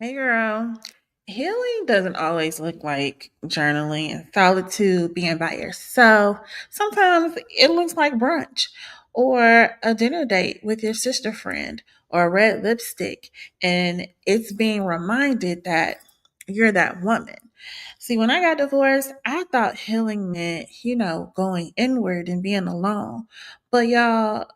Hey girl, healing doesn't always look like journaling and solitude, being by yourself. Sometimes it looks like brunch or a dinner date with your sister friend or a red lipstick, and it's being reminded that you're that woman. See, when I got divorced, I thought healing meant, going inward and being alone. But y'all,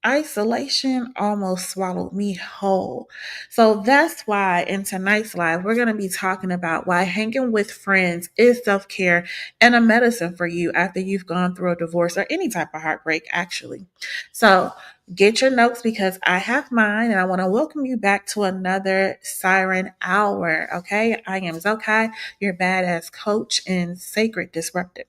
isolation almost swallowed me whole. So that's why in tonight's live, we're going to be talking about why hanging with friends is self care and a medicine for you after you've gone through a divorce or any type of heartbreak, actually. So get your notes because I have mine and I want to welcome you back to another Siren Hour. Okay. I am Zokai, your badass coach and sacred disruptor.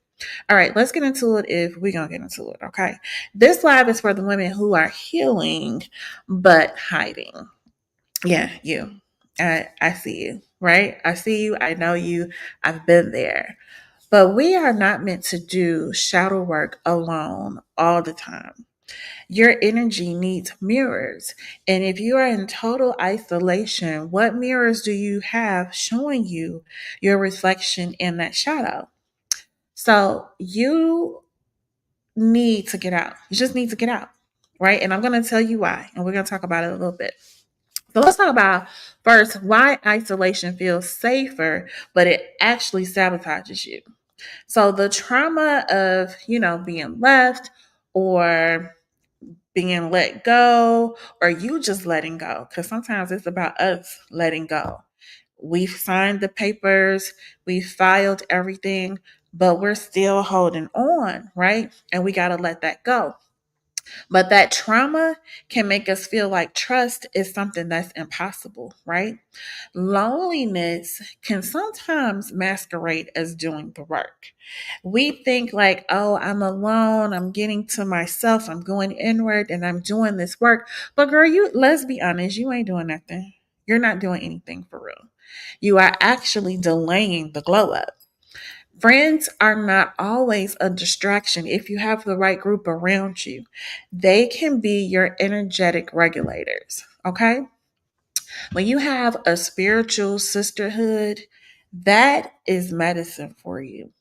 All right, let's get into it if we're going to get into it. Okay. This live is for the women who are healing but hiding. Yeah, you. I see you, right? I see you. I know you. I've been there. But we are not meant to do shadow work alone all the time. Your energy needs mirrors. And if you are in total isolation, what mirrors do you have showing you your reflection in that shadow? So you need to get out. You just need to get out, right? And I'm going to tell you why. And we're going to talk about it a little bit. So let's talk about first why isolation feels safer, but it actually sabotages you. So the trauma of, being left or being let go or you just letting go, because sometimes it's about us letting go. We've signed the papers, we've filed everything, but we're still holding on, right? And we got to let that go. But that trauma can make us feel like trust is something that's impossible, right? Loneliness can sometimes masquerade as doing the work. We think like, oh, I'm alone, I'm getting to myself, I'm going inward and I'm doing this work. But girl, let's be honest, you ain't doing nothing. You're not doing anything for real. You are actually delaying the glow up. Friends are not always a distraction if you have the right group around you. They can be your energetic regulators, okay? When you have a spiritual sisterhood, that is medicine for you.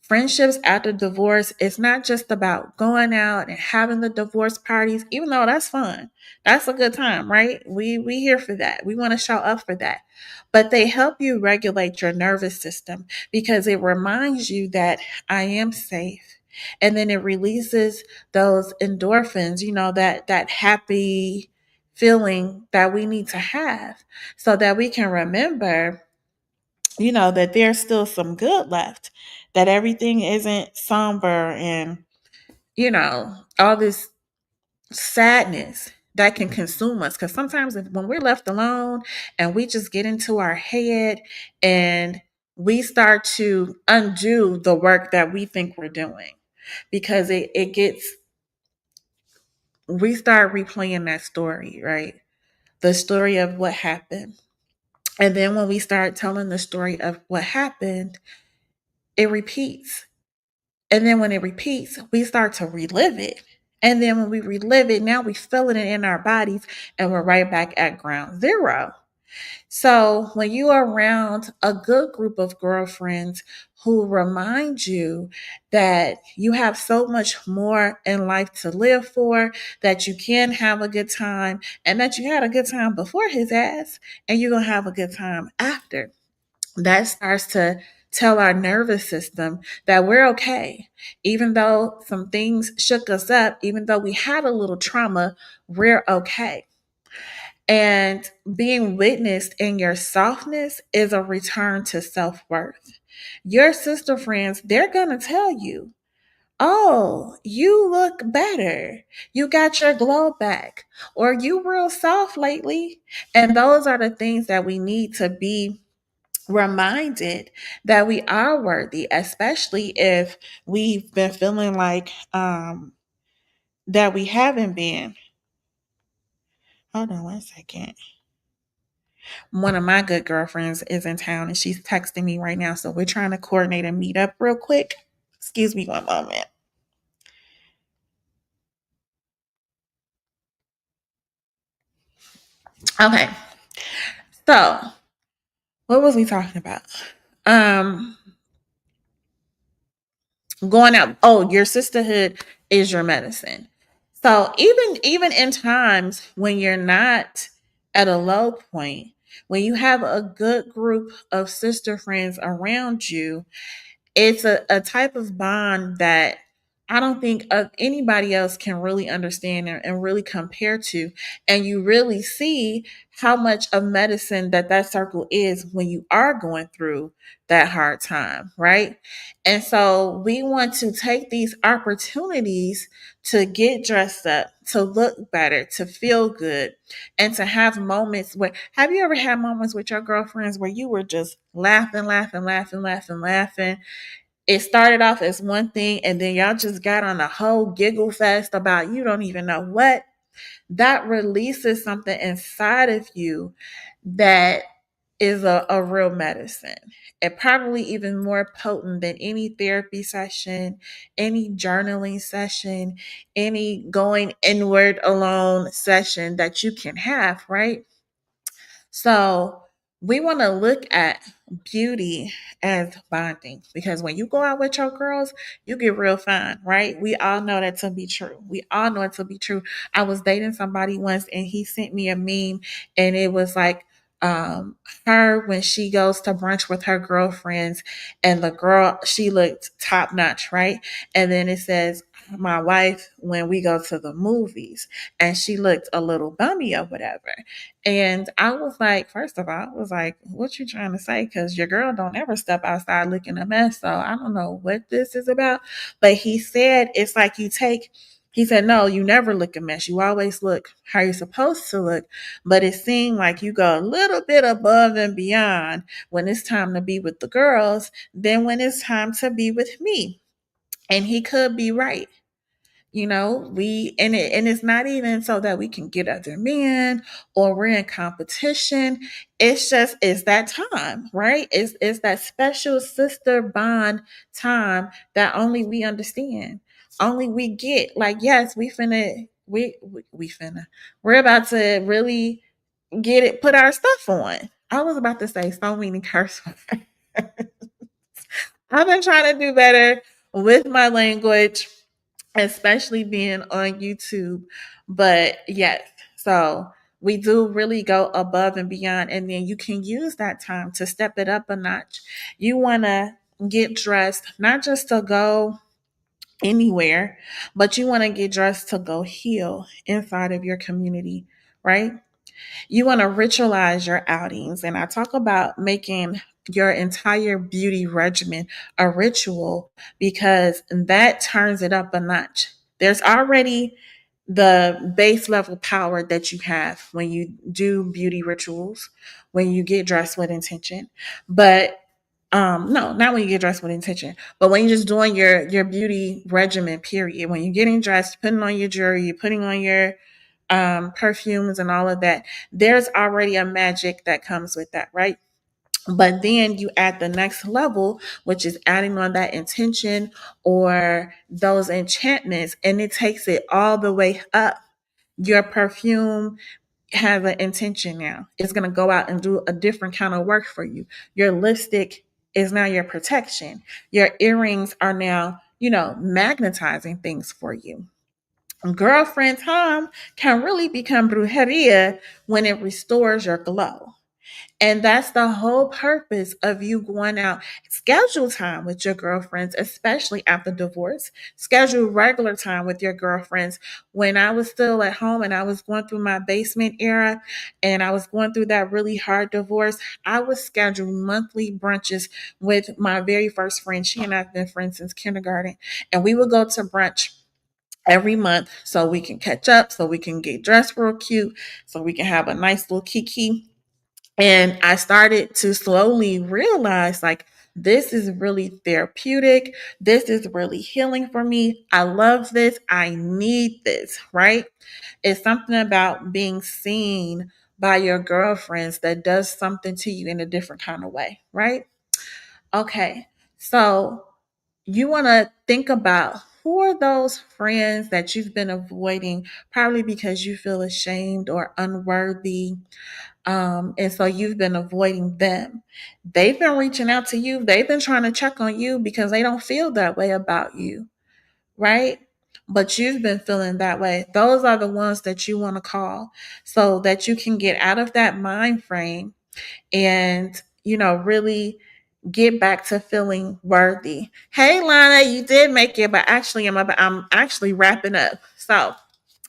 Friendships after divorce, it's not just about going out and having the divorce parties, even though that's fun. That's a good time, right? We here for that. We want to show up for that. But they help you regulate your nervous system because it reminds you that I am safe. And then it releases those endorphins, that happy feeling that we need to have so that we can remember that there's still some good left, that everything isn't somber and, all this sadness that can consume us. Because sometimes when we're left alone and we just get into our head and we start to undo the work that we think we're doing, because we start replaying that story, right? The story of what happened. And then when we start telling the story of what happened, it repeats. And then when it repeats, we start to relive it. And then when we relive it, now we feeling it in our bodies and we're right back at ground zero. So when you are around a good group of girlfriends who remind you that you have so much more in life to live for, that you can have a good time, and that you had a good time before his ass, and you're going to have a good time after, that starts to tell our nervous system that we're okay. Even though some things shook us up, even though we had a little trauma, we're okay. And being witnessed in your softness is a return to self worth. Your sister friends, they're going to tell you, oh, you look better. You got your glow back. Or you real soft lately. And those are the things that we need to be reminded that we are worthy, especially if we've been feeling like that we haven't been. Hold on one second. One of my good girlfriends is in town and she's texting me right now. So we're trying to coordinate a meet up real quick. Excuse me one moment. Okay. So what was we talking about? Um, Going out. Oh, your sisterhood is your medicine. So even in times when you're not at a low point, when you have a good group of sister friends around you, it's a type of bond that I don't think anybody else can really understand and really compare to. And you really see how much of medicine that circle is when you are going through that hard time, right? And so we want to take these opportunities to get dressed up, to look better, to feel good, and to have moments where, have you ever had moments with your girlfriends where you were just laughing, laughing, laughing, laughing, laughing? It started off as one thing and then y'all just got on a whole giggle fest about you don't even know what. That releases something inside of you that is a real medicine. It probably even more potent than any therapy session, any journaling session, any going inward alone session that you can have, right? So we want to look at beauty as bonding because when you go out with your girls, you get real fine, right? We all know that to be true. We all know it to be true. I was dating somebody once and he sent me a meme and it was like, um, her when she goes to brunch with her girlfriends and the girl, she looked top notch, right? And then it says, my wife when we go to the movies and she looked a little bummy or whatever. And I was like, first of all, I was like, what you trying to say? Because your girl don't ever step outside looking a mess. So I don't know what this is about. But he said, it's like he said, no, you never look a mess. You always look how you're supposed to look. But it seemed like you go a little bit above and beyond when it's time to be with the girls than when it's time to be with me. And he could be right. You know, and it's not even so that we can get other men or we're in competition. It's just it's that time, right? It's that special sister bond time that only we understand. Only we get. Like, yes, we finna. We're about to really get it, put our stuff on. I was about to say so many curse words. I've been trying to do better with my language, especially being on YouTube. But yes, so we do really go above and beyond. And then you can use that time to step it up a notch. You want to get dressed, not just to go anywhere, but you want to get dressed to go heal inside of your community, right? You want to ritualize your outings. And I talk about making your entire beauty regimen a ritual because that turns it up a notch. There's already the base level power that you have when you do beauty rituals, when you get dressed with intention. But no, not when you get dressed with intention, but when you're just doing your beauty regimen, period. When you're getting dressed, putting on your jewelry, you're putting on your perfumes and all of that, there's already a magic that comes with that, right? But then you add the next level, which is adding on that intention or those enchantments, and it takes it all the way up. Your perfume has an intention now. It's going to go out and do a different kind of work for you. Your lipstick is now your protection. Your earrings are now, magnetizing things for you. Girlfriend time can really become brujeria when it restores your glow. And that's the whole purpose of you going out. Schedule time with your girlfriends, especially after divorce. Schedule regular time with your girlfriends. When I was still at home and I was going through my basement era and I was going through that really hard divorce, I would schedule monthly brunches with my very first friend. She and I have been friends since kindergarten. And we would go to brunch every month so we can catch up, so we can get dressed real cute, so we can have a nice little kiki. And I started to slowly realize like, this is really therapeutic. This is really healing for me. I love this. I need this, right? It's something about being seen by your girlfriends that does something to you in a different kind of way, right? Okay. So you want to think about for those friends that you've been avoiding, probably because you feel ashamed or unworthy. And so you've been avoiding them. They've been reaching out to you. They've been trying to check on you because they don't feel that way about you, right? But you've been feeling that way. Those are the ones that you want to call so that you can get out of that mind frame and, really get back to feeling worthy. Hey, Lana, you did make it, but actually, I'm actually wrapping up. So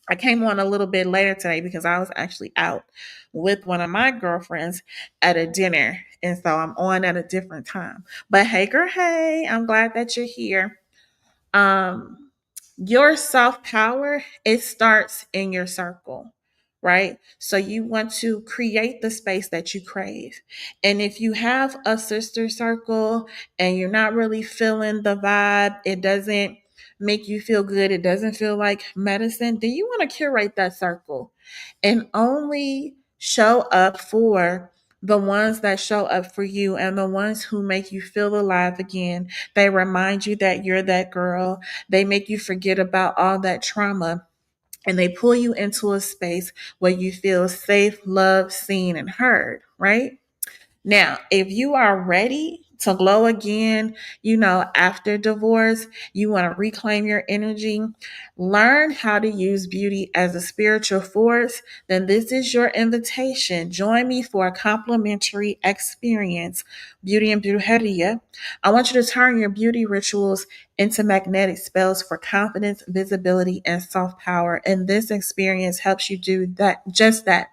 I came on a little bit later today because I was actually out with one of my girlfriends at a dinner. And so I'm on at a different time. But hey, girl, hey, I'm glad that you're here. um your self power, it starts in your circle, right? So you want to create the space that you crave. And if you have a sister circle and you're not really feeling the vibe, it doesn't make you feel good, it doesn't feel like medicine, then you want to curate that circle and only show up for the ones that show up for you and the ones who make you feel alive again. They remind you that you're that girl. They make you forget about all that trauma, and they pull you into a space where you feel safe, loved, seen, and heard, right? Now, if you are ready to glow again, after divorce, you want to reclaim your energy, learn how to use beauty as a spiritual force, then this is your invitation. Join me for a complimentary experience, Beauty and Brujeria. I want you to turn your beauty rituals into magnetic spells for confidence, visibility, and soft power. And this experience helps you do that, just that.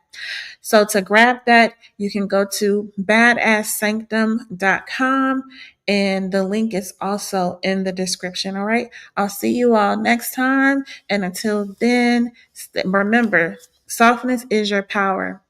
So to grab that, you can go to badasssanctum.com, and the link is also in the description. All right. I'll see you all next time. And until then, remember, softness is your power.